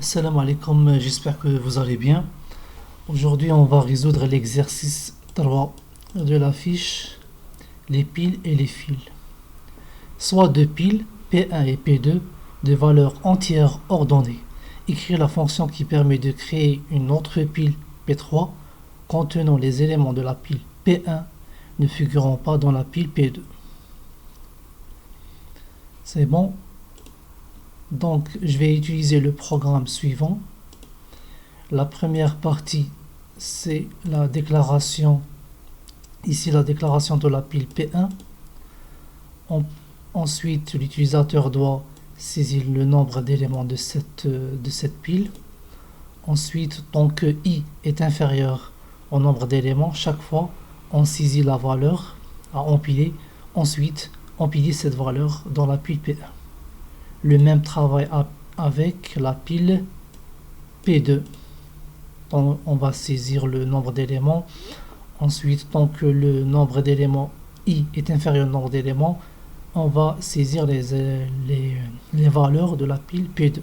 Salam alaikum, j'espère que vous allez bien. Aujourd'hui, on va résoudre l'exercice 3 de la fiche les piles et les fils. Soit deux piles, P1 et P2, de valeurs entières ordonnées. Écrire la fonction qui permet de créer une autre pile P3 contenant les éléments de la pile P1 ne figurant pas dans la pile P2. C'est bon. Donc, je vais utiliser le programme suivant. La première partie, c'est la déclaration. Ici, la déclaration de la pile P1. Ensuite, l'utilisateur doit saisir le nombre d'éléments de cette pile. Ensuite, tant que I est inférieur au nombre d'éléments, chaque fois, on saisit la valeur à empiler. Ensuite, empiler cette valeur dans la pile P1. Le même travail avec la pile P2. On va saisir le nombre d'éléments. Ensuite, tant que le nombre d'éléments I est inférieur au nombre d'éléments, on va saisir les valeurs de la pile P2.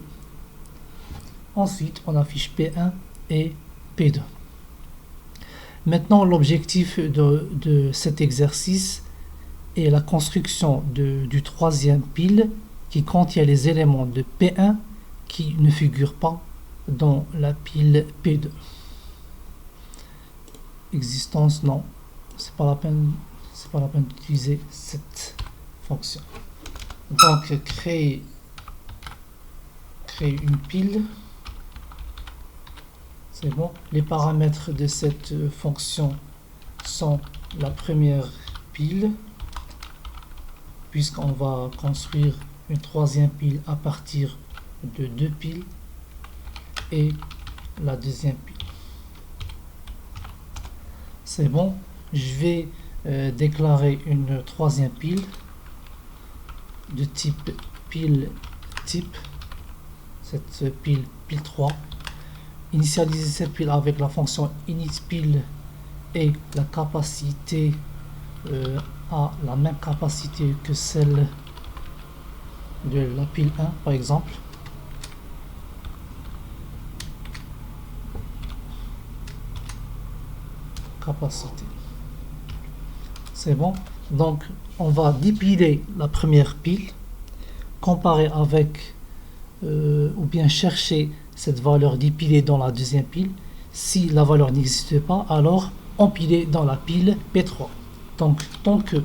Ensuite, on affiche P1 et P2. Maintenant, l'objectif de cet exercice est la construction du troisième pile qui contient les éléments de P1 qui ne figurent pas dans la pile P2. Existence, non, c'est pas la peine d'utiliser cette fonction. Donc créer une pile, c'est bon. Les paramètres de cette fonction sont la première pile, puisqu'on va construire une troisième pile à partir de deux piles, et la deuxième pile. C'est bon. Je vais déclarer une troisième pile de type pile type, cette pile 3. Initialiser cette pile avec la fonction initPile et la capacité a la même capacité que celle de la pile 1 par exemple. Capacité. C'est bon. Donc on va dépiler la première pile, comparer avec ou bien chercher cette valeur dépilée dans la deuxième pile. Si la valeur n'existe pas, alors empiler dans la pile P3. Donc tant que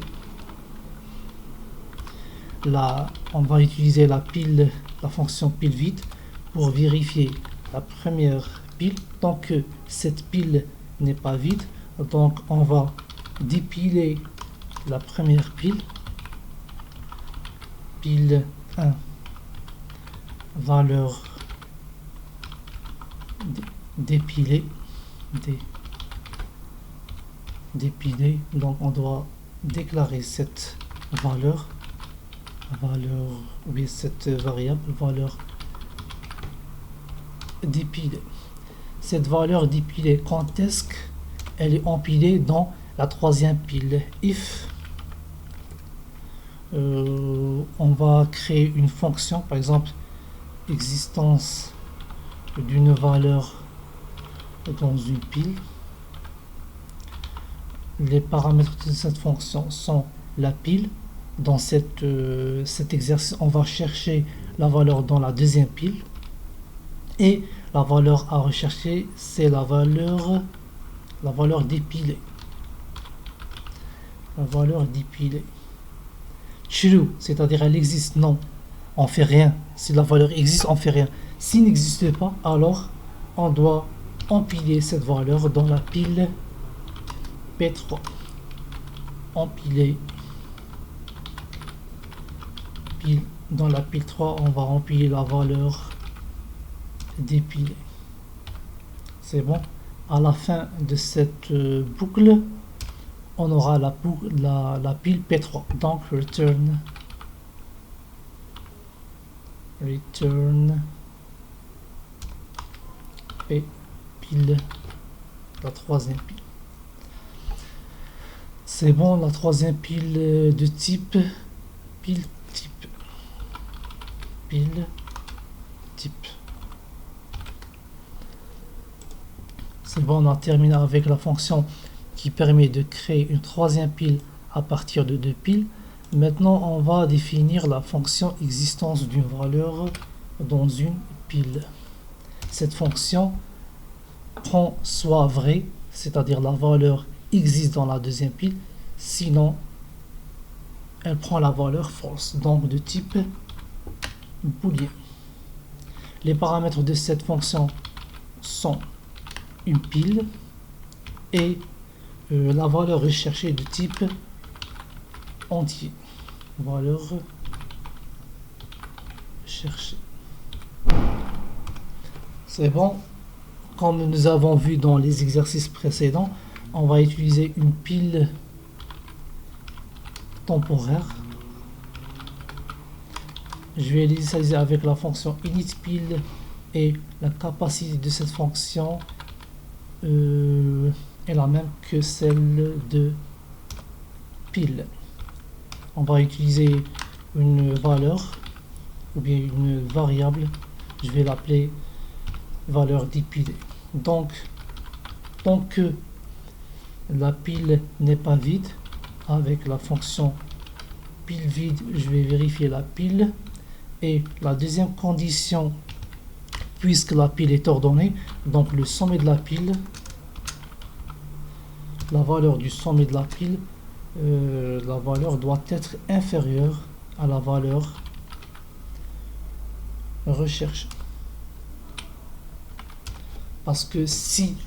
on va utiliser la fonction pile vide pour vérifier la première pile. Tant que cette pile n'est pas vide, donc on va dépiler la première pile 1, valeur dépilée, donc on doit déclarer cette valeur ou bien cette variable valeur dépilée. Cette valeur dépilée, quand est-ce qu'elle est empilée dans la troisième pile? If on va créer une fonction, par exemple existence d'une valeur dans une pile. Les paramètres de cette fonction sont la pile. Dans cet exercice, on va chercher la valeur dans la deuxième pile, et la valeur à rechercher, c'est la valeur dépilée. La valeur dépilée. True, c'est-à-dire elle existe. Non, on fait rien. Si la valeur existe, on fait rien. S'il n'existe pas, alors on doit empiler cette valeur dans la pile P3. Empiler pile. Dans la pile 3, on va empiler la valeur dépilée. C'est bon. À la fin de cette boucle, on aura la pile P3. Donc return P pile, la troisième pile. C'est bon, la troisième pile de type pile type. C'est bon, on a terminé avec la fonction qui permet de créer une troisième pile à partir de deux piles. Maintenant, on va définir la fonction existence d'une valeur dans une pile. Cette fonction prend soit vrai, c'est-à-dire la valeur existe dans la deuxième pile, sinon elle prend la valeur false, donc de type booléen. Les paramètres de cette fonction sont une pile et la valeur recherchée de type entier. Valeur recherchée. C'est bon. Comme nous avons vu dans les exercices précédents, on va utiliser une pile temporaire. Je vais l'initialiser avec la fonction initPile et la capacité de cette fonction est la même que celle de pile. On va utiliser une valeur ou bien une variable, je vais l'appeler valeur dépilée. Donc, tant que la pile n'est pas vide, avec la fonction pile vide, je vais vérifier la pile. Et la deuxième condition, puisque la pile est ordonnée, donc le sommet de la pile, la valeur du sommet de la pile, la valeur doit être inférieure à la valeur recherchée. Parce que si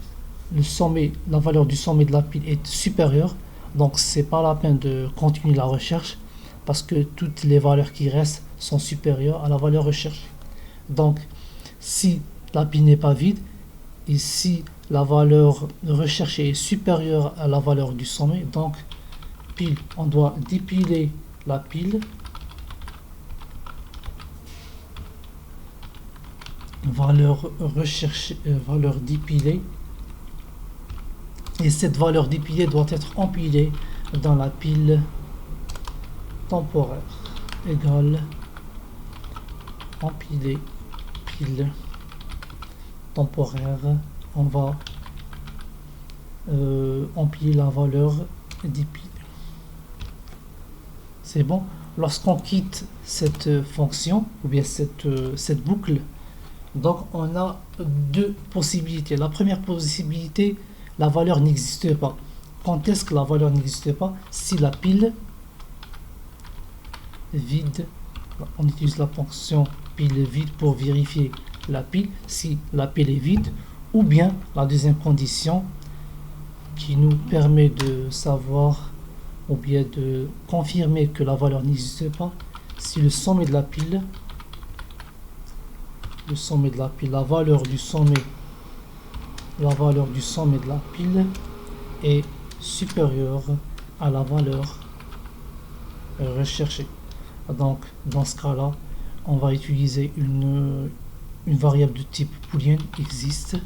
le sommet, la valeur du sommet de la pile est supérieure, donc c'est pas la peine de continuer la recherche parce que toutes les valeurs qui restent sont supérieures à la valeur recherchée. Donc si la pile n'est pas vide et si la valeur recherchée est supérieure à la valeur du sommet, donc pile, on doit dépiler la pile, valeur recherchée, valeur dépilée, et cette valeur dépilée doit être empilée dans la pile temporaire égale empiler pile temporaire. On va empiler la valeur dépilée. C'est bon. Lorsqu'on quitte cette fonction ou bien cette boucle, donc on a deux possibilités. La première possibilité, la valeur n'existe pas. Quand est-ce que la valeur n'existe pas? Si la pile vide, on utilise la fonction pile vide pour vérifier la pile, si la pile est vide, ou bien la deuxième condition qui nous permet de savoir ou bien de confirmer que la valeur n'existe pas, si le sommet de la pile, la valeur du sommet de la pile est supérieure à la valeur recherchée. Donc dans ce cas là, on va utiliser une variable de type boolean existe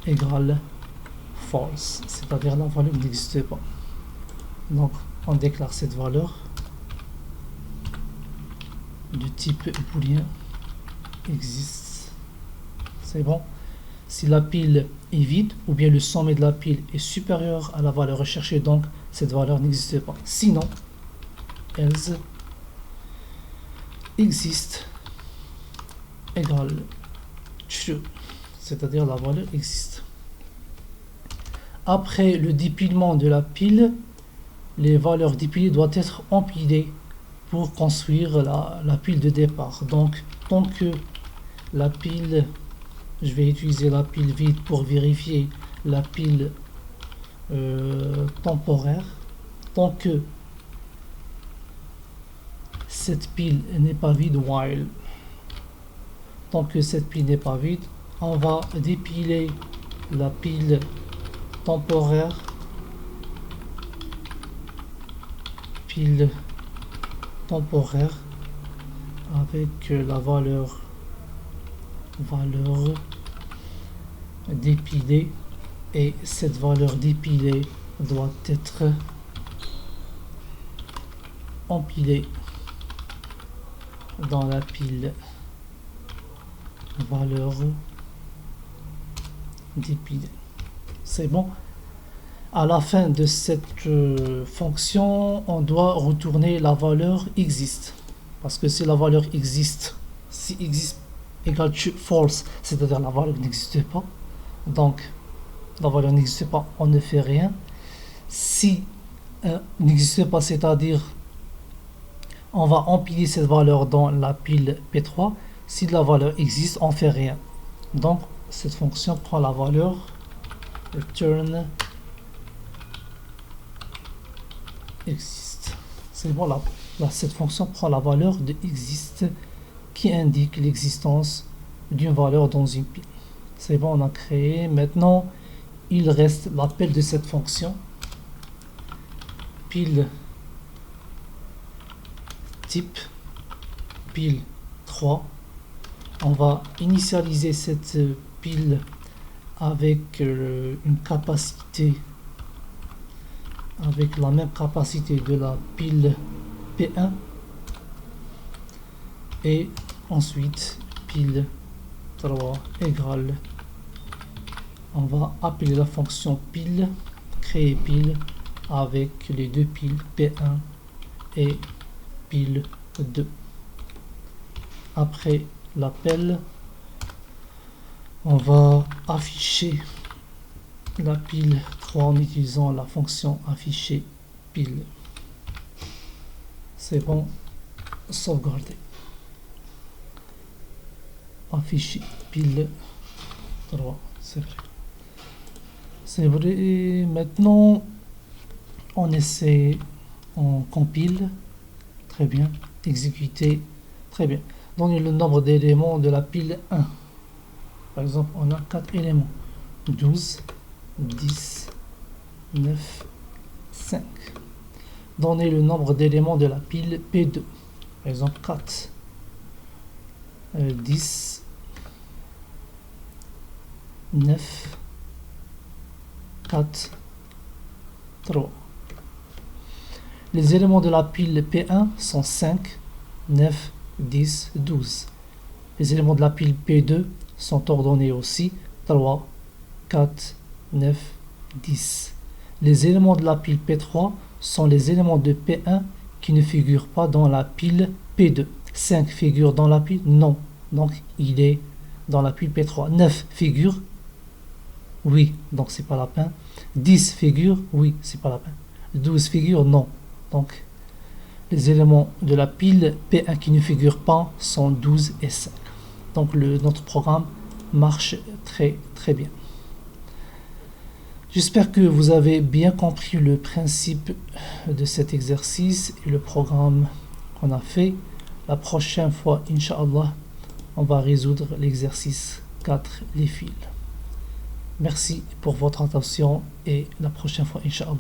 égale false, c'est-à-dire la valeur n'existe pas. Donc on déclare cette valeur de type boolean existe. C'est bon. Si la pile est vide ou bien le sommet de la pile est supérieur à la valeur recherchée, donc cette valeur n'existe pas. Sinon, else existe égale true, c'est-à-dire la valeur existe. Après le dépilement de la pile, les valeurs dépilées doivent être empilées pour construire la pile de départ. Donc tant que la pile, je vais utiliser la pile vide pour vérifier la pile temporaire, tant que cette pile n'est pas vide, while, tant que cette pile n'est pas vide, on va dépiler la pile temporaire, pile temporaire avec la valeur dépilée, et cette valeur dépilée doit être empilée dans la pile valeur dépilée. C'est bon. À la fin de cette fonction, on doit retourner la valeur existe. Parce que si la valeur existe, si existe égale false, c'est-à-dire la valeur n'existe pas, donc la valeur n'existe pas, on ne fait rien. Si n'existe pas, c'est-à-dire on va empiler cette valeur dans la pile P3. Si la valeur existe, on ne fait rien. Donc cette fonction prend la valeur return existe. C'est bon, là, cette fonction prend la valeur de existe qui indique l'existence d'une valeur dans une pile. C'est bon, on a créé. Maintenant, il reste l'appel de cette fonction pile type pile 3. On va initialiser cette pile avec une capacité, avec la même capacité de la pile P1, et ensuite pile 3 égale, on va appeler la fonction pile, créer pile avec les deux piles P1 et pile 2. Après l'appel, on va afficher la pile 3 en utilisant la fonction afficher pile. C'est bon, sauvegarder. Afficher pile 3, c'est vrai. C'est vrai. Maintenant, on essaie, on compile. Très bien. Exécuter. Très bien. Donner le nombre d'éléments de la pile 1. Par exemple, on a 4 éléments. 12, 10, 9, 5. Donner le nombre d'éléments de la pile P2. Par exemple, 4, 10, 9, 4, 3. Les éléments de la pile P1 sont 5, 9, 10, 12. Les éléments de la pile P2 sont ordonnés aussi 3, 4, 9, 10. Les éléments de la pile P3 sont les éléments de P1 qui ne figurent pas dans la pile P2. 5 figure dans la pile? Non. Donc il est dans la pile P3. 9 figure? Oui. Donc c'est pas la peine. 10 figure? Oui. C'est pas la peine. 12 figure? Non. Donc les éléments de la pile P1 qui ne figurent pas sont 12 et 5. Donc notre programme marche très bien. J'espère que vous avez bien compris le principe de cet exercice et le programme qu'on a fait. La prochaine fois, Inch'Allah, on va résoudre l'exercice 4, les fils. Merci pour votre attention et la prochaine fois, Inch'Allah.